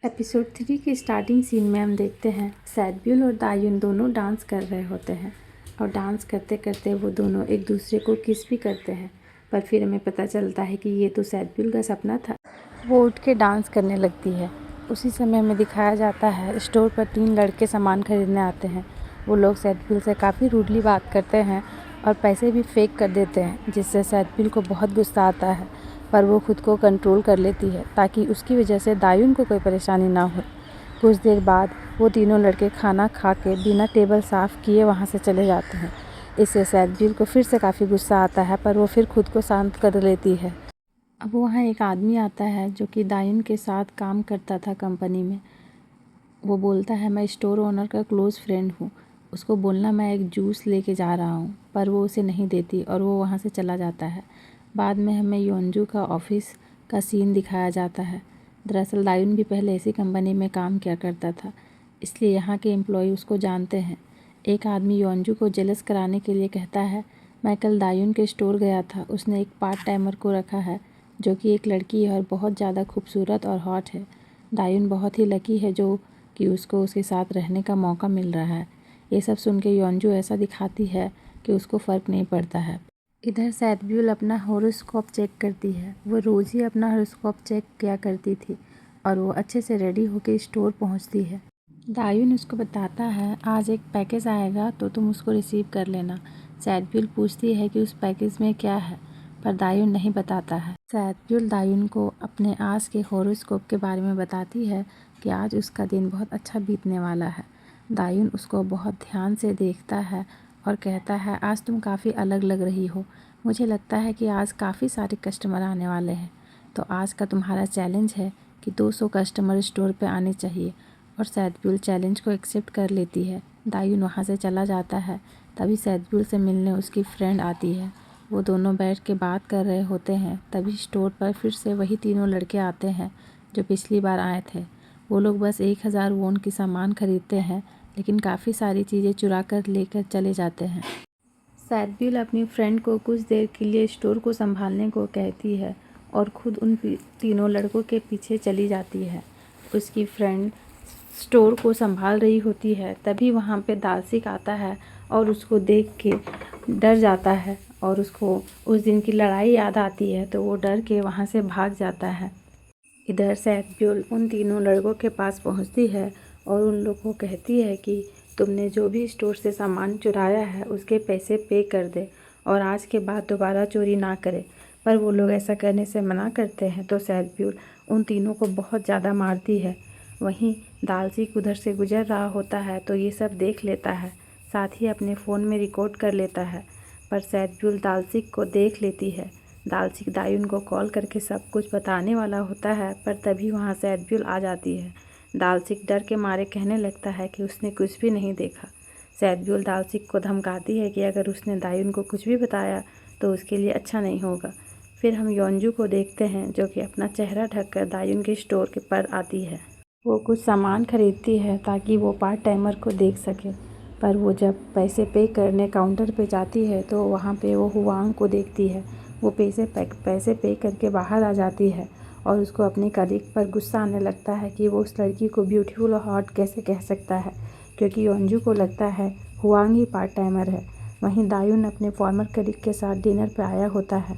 Episode 3 के starting scene में हम देखते हैं सैडब्यूल और दायुन दोनों डांस कर रहे होते हैं और डांस करते करते वो दोनों एक दूसरे को किस भी करते हैं। पर फिर हमें पता चलता है कि ये तो सैडब्यूल का सपना था। वो उठ के डांस करने लगती है। उसी समय हमें दिखाया जाता है स्टोर पर 3 लड़के सामान खरीदने आते हैं। वो लोग सैडब्यूल से काफ़ी रूडली बात करते हैं और पैसे भी फेक कर देते हैं, जिससे सैडब्यूल को बहुत गुस्सा आता है। पर वो खुद को कंट्रोल कर लेती है ताकि उसकी वजह से दायुन को कोई परेशानी ना हो। कुछ देर बाद वो तीनों लड़के खाना खा के बिना टेबल साफ़ किए वहाँ से चले जाते हैं। इससे सैडब्यूल को फिर से काफ़ी गुस्सा आता है, पर वो फिर खुद को शांत कर लेती है। अब वहाँ एक आदमी आता है जो कि दायुन के साथ काम करता था कंपनी में। वो बोलता है, मैं स्टोर ओनर का क्लोज़ फ्रेंड हूँ। उसको बोलना मैं एक जूस लेके जा रहा हूँ, पर वो उसे नहीं देती और वो वहाँ से चला जाता है। बाद में हमें योंजू का ऑफिस का सीन दिखाया जाता है। दरअसल दायुन भी पहले ऐसी कंपनी में काम किया करता था, इसलिए यहाँ के एम्प्लॉय उसको जानते हैं। एक आदमी योंजू को जेलस कराने के लिए कहता है, मैं कल दायुन के स्टोर गया था। उसने एक पार्ट टाइमर को रखा है जो कि एक लड़की है और बहुत ज़्यादा खूबसूरत और हॉट है। दायुन बहुत ही लकी है जो कि उसको उसके साथ रहने का मौका मिल रहा है। ये सब सुन के योंजू ऐसा दिखाती है कि उसको फ़र्क नहीं पड़ता है। इधर सैडब्यूल अपना हॉरोस्कोप चेक करती है। वो रोज़ ही अपना हॉरोस्कोप चेक किया करती थी और वो अच्छे से रेडी होकर स्टोर पहुंचती है। दायुन उसको बताता है, आज एक पैकेज आएगा तो तुम उसको रिसीव कर लेना। सैडब्यूल पूछती है कि उस पैकेज में क्या है, पर दायुन नहीं बताता है। सैडब्यूल दायुन को अपने आज के हॉरोस्कोप के बारे में बताती है कि आज उसका दिन बहुत अच्छा बीतने वाला है। दायुन उसको बहुत ध्यान से देखता है और कहता है, आज तुम काफ़ी अलग लग रही हो। मुझे लगता है कि आज काफ़ी सारे कस्टमर आने वाले हैं, तो आज का तुम्हारा चैलेंज है कि 200 कस्टमर स्टोर पे आने चाहिए। और सैडब्यूल चैलेंज को एक्सेप्ट कर लेती है। दायुन वहाँ से चला जाता है। तभी सैडब्यूल से मिलने उसकी फ्रेंड आती है। वो दोनों बैठ के बात कर रहे होते हैं। तभी स्टोर पर फिर से वही तीनों लड़के आते हैं जो पिछली बार आए थे। वो लोग बस 1000 वोन की सामान खरीदते हैं, लेकिन काफ़ी सारी चीज़ें चुरा कर लेकर चले जाते हैं। सैडब्यूल अपनी फ्रेंड को कुछ देर के लिए स्टोर को संभालने को कहती है और खुद उन तीनों लड़कों के पीछे चली जाती है। उसकी फ्रेंड स्टोर को संभाल रही होती है। तभी वहाँ पे दालसिक आता है और उसको देख के डर जाता है और उसको उस दिन की लड़ाई याद आती है, तो वो डर के वहाँ से भाग जाता है। इधर सैडब्यूल उन तीनों लड़कों के पास पहुँचती है और उन लोगों को कहती है कि तुमने जो भी स्टोर से सामान चुराया है उसके पैसे पे कर दे और आज के बाद दोबारा चोरी ना करे। पर वो लोग ऐसा करने से मना करते हैं, तो सैडब्यूल उन तीनों को बहुत ज़्यादा मारती है। वहीं दालसिक उधर से गुजर रहा होता है तो ये सब देख लेता है, साथ ही अपने फ़ोन में रिकॉर्ड कर लेता है। पर सैडब्यूल दालसिक को देख लेती है। दालसिक दायुन को कॉल करके सब कुछ बताने वाला होता है, पर तभी वहाँ सैडब्यूल आ जाती है। दालसिक डर के मारे कहने लगता है कि उसने कुछ भी नहीं देखा। सैडब्यूल दालसिक को धमकाती है कि अगर उसने दायुन को कुछ भी बताया तो उसके लिए अच्छा नहीं होगा। फिर हम योंजू को देखते हैं जो कि अपना चेहरा ढककर दायुन के स्टोर के पर आती है। वो कुछ सामान खरीदती है ताकि वो पार्ट टाइमर को देख सके, पर वो जब पैसे पे करने काउंटर पे जाती है तो वहाँ पे वो हुआंग को देखती है। वो पैसे पे करके बाहर आ जाती है और उसको अपनी कलीग पर गुस्सा आने लगता है कि वो उस लड़की को ब्यूटीफुल और हॉट कैसे कह सकता है, क्योंकि योंजू को लगता है हुआंग ही पार्ट टाइमर है। वहीं दायुन अपने फॉर्मर कलीग के साथ डिनर पर आया होता है।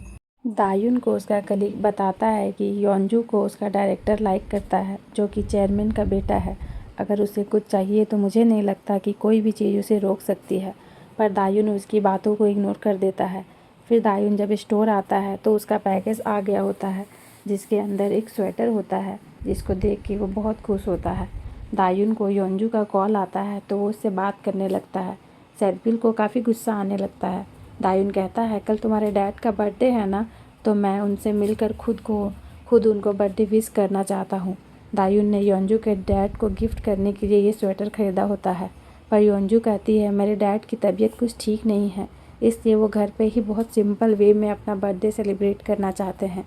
दायुन को उसका कलीग बताता है कि योंजू को उसका डायरेक्टर लाइक करता है जो कि चेयरमैन का बेटा है। अगर उसे कुछ चाहिए तो मुझे नहीं लगता कि कोई भी चीज़ उसे रोक सकती है, पर दायुन उसकी बातों को इग्नोर कर देता है। फिर दायुन जब स्टोर आता है तो उसका पैकेज आ गया होता है जिसके अंदर एक स्वेटर होता है, जिसको देख के वो बहुत खुश होता है। दायुन को योंजू का कॉल आता है तो वो उससे बात करने लगता है। सैडब्यूल को काफ़ी गुस्सा आने लगता है। दायुन कहता है, कल तुम्हारे डैड का बर्थडे है ना, तो मैं उनसे मिलकर खुद उनको बर्थडे विश करना चाहता हूँ। दायुन ने योंजू के डैड को गिफ्ट करने के लिए ये स्वेटर ख़रीदा होता है, पर योंजू कहती है मेरे डैड की तबीयत कुछ ठीक नहीं है, इसलिए वो घर पे ही बहुत सिंपल वे में अपना बर्थडे सेलिब्रेट करना चाहते हैं।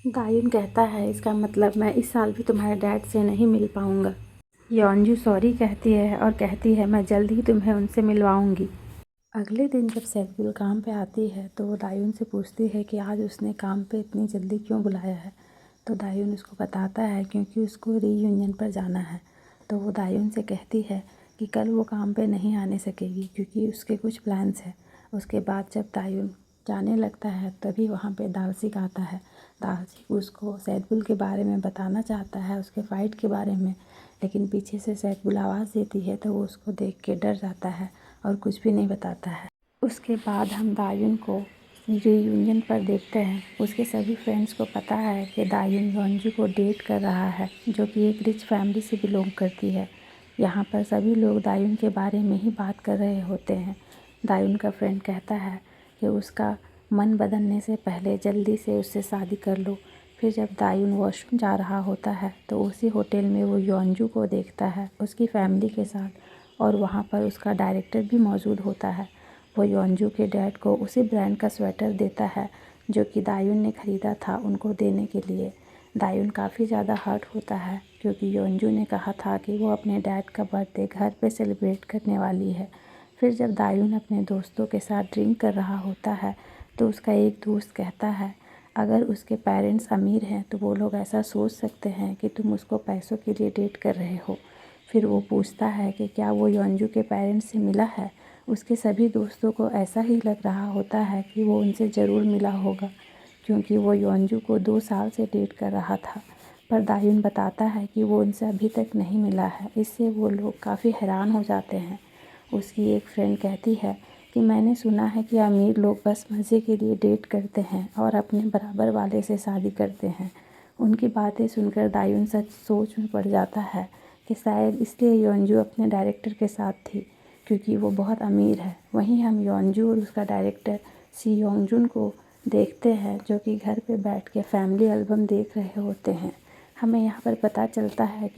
दायुन कहता है, इसका मतलब मैं इस साल भी तुम्हारे डैड से नहीं मिल पाऊँगा। योंजू सॉरी कहती है और कहती है मैं जल्द ही तुम्हें उनसे मिलवाऊँगी। अगले दिन जब सैडब्यूल काम पे आती है तो वो दायुन से पूछती है कि आज उसने काम पे इतनी जल्दी क्यों बुलाया है। तो दायुन उसको बताता है क्योंकि उसको रीयूनियन पर जाना है। तो वो दायुन से कहती है कि कल वो काम पे नहीं आने सकेगी क्योंकि उसके कुछ प्लान्स हैं। उसके बाद जब दायुन जाने लगता है तभी वहाँ पे दालसिक आता है। दालसिक उसको सैदपुल के बारे में बताना चाहता है, उसके फ़ाइट के बारे में, लेकिन पीछे से सैदपुल आवाज़ देती है तो वो उसको देख के डर जाता है और कुछ भी नहीं बताता है। उसके बाद हम दायुन को रीयूनियन पर देखते हैं। उसके सभी फ्रेंड्स को पता है कि दायुन योंजू को डेट कर रहा है, जो कि एक रिच फैमिली से बिलोंग करती है। यहाँ पर सभी लोग दायुन के बारे में ही बात कर रहे होते हैं। दायुन का फ्रेंड कहता है कि उसका मन बदलने से पहले जल्दी से उससे शादी कर लो। फिर जब दायुन वॉशरूम जा रहा होता है तो उसी होटल में वो योंजू को देखता है उसकी फैमिली के साथ, और वहाँ पर उसका डायरेक्टर भी मौजूद होता है। वो योंजू के डैड को उसी ब्रांड का स्वेटर देता है जो कि दायुन ने ख़रीदा था उनको देने के लिए। दायुन काफ़ी ज़्यादा हर्ट होता है क्योंकि योंजू ने कहा था कि वो अपने डैड का बर्थडे घर पे सेलिब्रेट करने वाली है। फिर जब दायुन अपने दोस्तों के साथ ड्रिंक कर रहा होता है तो उसका एक दोस्त कहता है अगर उसके पेरेंट्स अमीर हैं तो वो लोग ऐसा सोच सकते हैं कि तुम उसको पैसों के लिए डेट कर रहे हो। फिर वो पूछता है कि क्या वो योंजू के पेरेंट्स से मिला है। उसके सभी दोस्तों को ऐसा ही लग रहा होता है कि वो उनसे ज़रूर मिला होगा क्योंकि वो योंजू को 2 साल से डेट कर रहा था। पर दायुन बताता है कि वो उनसे अभी तक नहीं मिला है। इससे वो लोग काफ़ी हैरान हो जाते हैं। उसकी एक फ्रेंड कहती है कि मैंने सुना है कि अमीर लोग बस मज़े के लिए डेट करते हैं और अपने बराबर वाले से शादी करते हैं। उनकी बातें सुनकर दायुन सच सोच में पड़ जाता है कि शायद इसलिए योंजू अपने डायरेक्टर के साथ थी क्योंकि वो बहुत अमीर है। वहीं हम योंजू और उसका डायरेक्टर सी योंगजुन को देखते हैं जो कि घर पे बैठ के फैमिली एल्बम देख रहे होते हैं। हमें यहाँ पर पता चलता है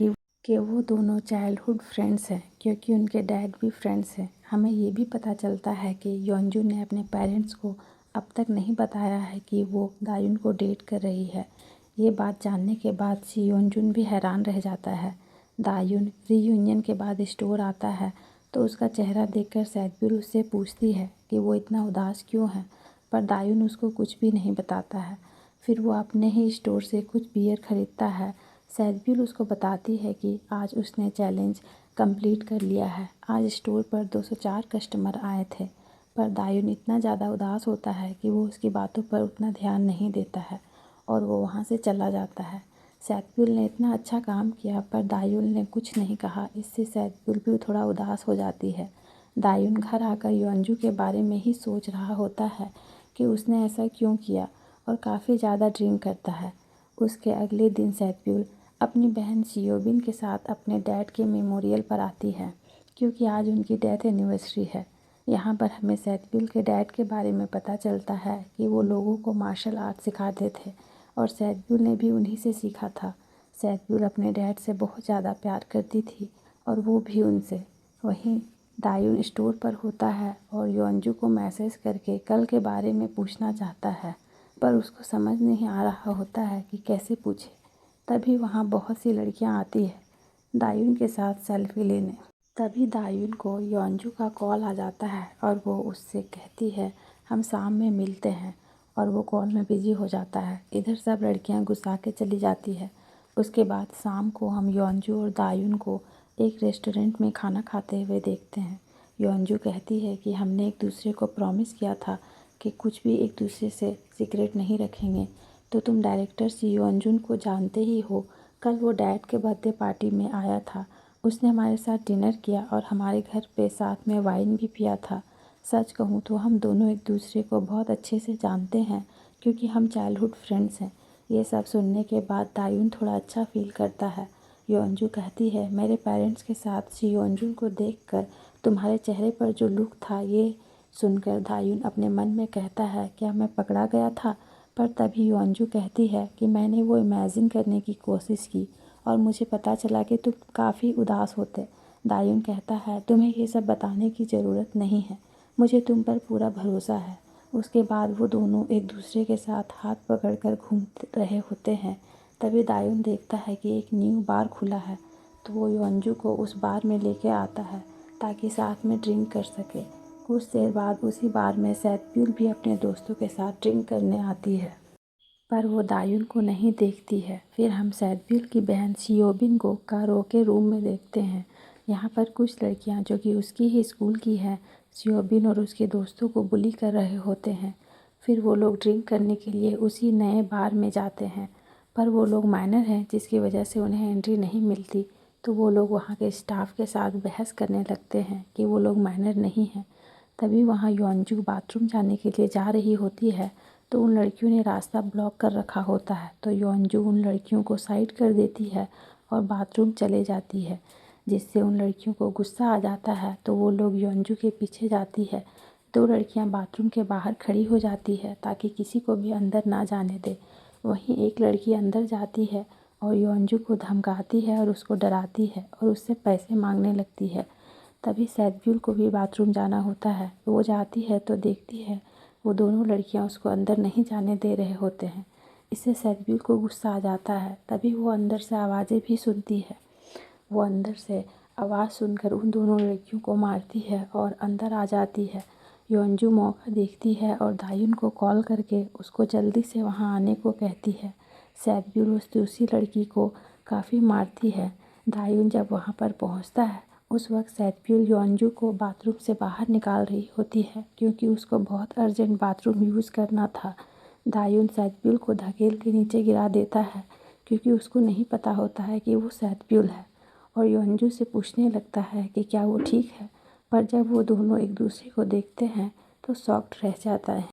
कि वो दोनों चाइल्डहुड फ्रेंड्स हैं क्योंकि उनके डैड भी फ्रेंड्स हैं। हमें ये भी पता चलता है कि योंजू ने अपने पेरेंट्स को अब तक नहीं बताया है कि वो दायुन को डेट कर रही है। ये बात जानने के बाद सी योंजुन भी हैरान रह जाता है। दायुन रीयूनियन के बाद स्टोर आता है तो उसका चेहरा देखकर सैदपुर उससे पूछती है कि वो इतना उदास क्यों है, पर दायुन उसको कुछ भी नहीं बताता है। फिर वो अपने ही स्टोर से कुछ बियर खरीदता है। सैदपुर उसको बताती है कि आज उसने चैलेंज कंप्लीट कर लिया है। आज स्टोर पर 204 कस्टमर आए थे, पर दायुन इतना ज़्यादा उदास होता है कि वो उसकी बातों पर उतना ध्यान नहीं देता है और वो वहाँ से चला जाता है। सैदपुर ने इतना अच्छा काम किया पर दायुन ने कुछ नहीं कहा। इससे सैदपुर भी थोड़ा उदास हो जाती है। दायुन घर आकर योंजू के बारे में ही सोच रहा होता है कि उसने ऐसा क्यों किया और काफ़ी ज़्यादा ड्रिंक करता है। उसके अगले दिन सैदपुर अपनी बहन शियोबिन के साथ अपने डैड के मेमोरियल पर आती है क्योंकि आज उनकी डेथ एनिवर्सरी है। यहाँ पर हमें सैदपुर के डैड के बारे में पता चलता है कि वो लोगों को मार्शल आर्ट सिखाते थे और सैदपुर ने भी उन्हीं से सीखा था। सैदपुर अपने डैड से बहुत ज़्यादा प्यार करती थी और वो भी उनसे। वहीं दायुन स्टोर पर होता है और योंजू को मैसेज करके कल के बारे में पूछना चाहता है, पर उसको समझ नहीं आ रहा होता है कि कैसे पूछे। तभी वहाँ बहुत सी लड़कियाँ आती है दायुन के साथ सेल्फी लेने। तभी दायुन को योंजू का कॉल आ जाता है और वो उससे कहती है हम शाम में मिलते हैं, और वो कॉल में बिज़ी हो जाता है। इधर सब लड़कियां गुस्सा के चली जाती है। उसके बाद शाम को हम योंजू और दायुन को एक रेस्टोरेंट में खाना खाते हुए देखते हैं। योंजू कहती है कि हमने एक दूसरे को प्रॉमिस किया था कि कुछ भी एक दूसरे से सीक्रेट नहीं रखेंगे। तो तुम डायरेक्टर सी योंजुन को जानते ही हो, कल वो डैड के बर्थडे पार्टी में आया था। उसने हमारे साथ डिनर किया और हमारे घर पे साथ में वाइन भी पिया था। सच कहूँ तो हम दोनों एक दूसरे को बहुत अच्छे से जानते हैं क्योंकि हम चाइल्डहुड फ्रेंड्स हैं। ये सब सुनने के बाद दायुन थोड़ा अच्छा फील करता है। योंजू कहती है मेरे पेरेंट्स के साथ शी योंजुन को देखकर तुम्हारे चेहरे पर जो लुक था, ये सुनकर दायुन अपने मन में कहता है क्या मैं पकड़ा गया था। पर तभी योंजू कहती है कि मैंने वो इमेजिन करने की कोशिश की और मुझे पता चला कि तुम काफ़ी उदास होते। दायुन कहता है तुम्हें ये सब बताने की ज़रूरत नहीं है, मुझे तुम पर पूरा भरोसा है। उसके बाद वो दोनों एक दूसरे के साथ हाथ पकड़कर घूम रहे होते हैं। तभी दायुन देखता है कि एक न्यू बार खुला है, तो वो योंजू को उस बार में लेके आता है ताकि साथ में ड्रिंक कर सके। कुछ देर बाद उसी बार में सैदपुर भी अपने दोस्तों के साथ ड्रिंक करने आती है। पर वो दायुन को नहीं देखती है। फिर हम सैदब्यूल की बहन सियोबिन को कारो के रूम में देखते हैं। यहाँ पर कुछ लड़कियाँ जो कि उसकी ही स्कूल की हैं, सियोबिन और उसके दोस्तों को बुली कर रहे होते हैं। फिर वो लोग ड्रिंक करने के लिए उसी नए बार में जाते हैं, पर वो लोग माइनर हैं जिसकी वजह से उन्हें एंट्री नहीं मिलती। तो वो लोग वहाँ के स्टाफ के साथ बहस करने लगते हैं कि वो लोग माइनर नहीं हैं। तभी वहाँ योंजू बाथरूम जाने के लिए जा रही होती है, तो उन लड़कियों ने रास्ता ब्लॉक कर रखा होता है। तो योंजू उन लड़कियों को साइड कर देती है और बाथरूम चले जाती है, जिससे उन लड़कियों को गुस्सा आ जाता है। तो वो लोग योंजू के पीछे जाती है। दो लड़कियां बाथरूम के बाहर खड़ी हो जाती है ताकि किसी को भी अंदर ना जाने दे। वहीं एक लड़की अंदर जाती है और योंजू को धमकाती है और उसको डराती है और उससे पैसे मांगने लगती है। तभी सैदब्यूल को भी बाथरूम जाना होता है। वो जाती है तो देखती है वो दोनों लड़कियां उसको अंदर नहीं जाने दे रहे होते हैं। इससे सैदब्यूल को गुस्सा आ जाता है। तभी वो अंदर से आवाज़ें भी सुनती है। वो अंदर से आवाज़ सुनकर उन दोनों लड़कियों को मारती है और अंदर आ जाती है। योंजू मौका देखती है और दायुन को कॉल करके उसको जल्दी से वहाँ आने को कहती है। सैदब्यूल उस दूसरी लड़की को काफ़ी मारती है। दायुन जब वहाँ पर पहुँचता है, उस वक्त सैदब्यूल योंजू को बाथरूम से बाहर निकाल रही होती है क्योंकि उसको बहुत अर्जेंट बाथरूम यूज़ करना था। दायुन सैदब्यूल को धकेल के नीचे गिरा देता है क्योंकि उसको नहीं पता होता है कि वो सैदब्यूल है, और योंजू से पूछने लगता है कि क्या वो ठीक है। पर जब वो दोनों एक दूसरे को देखते हैं तो शॉक्ड रह जाता है।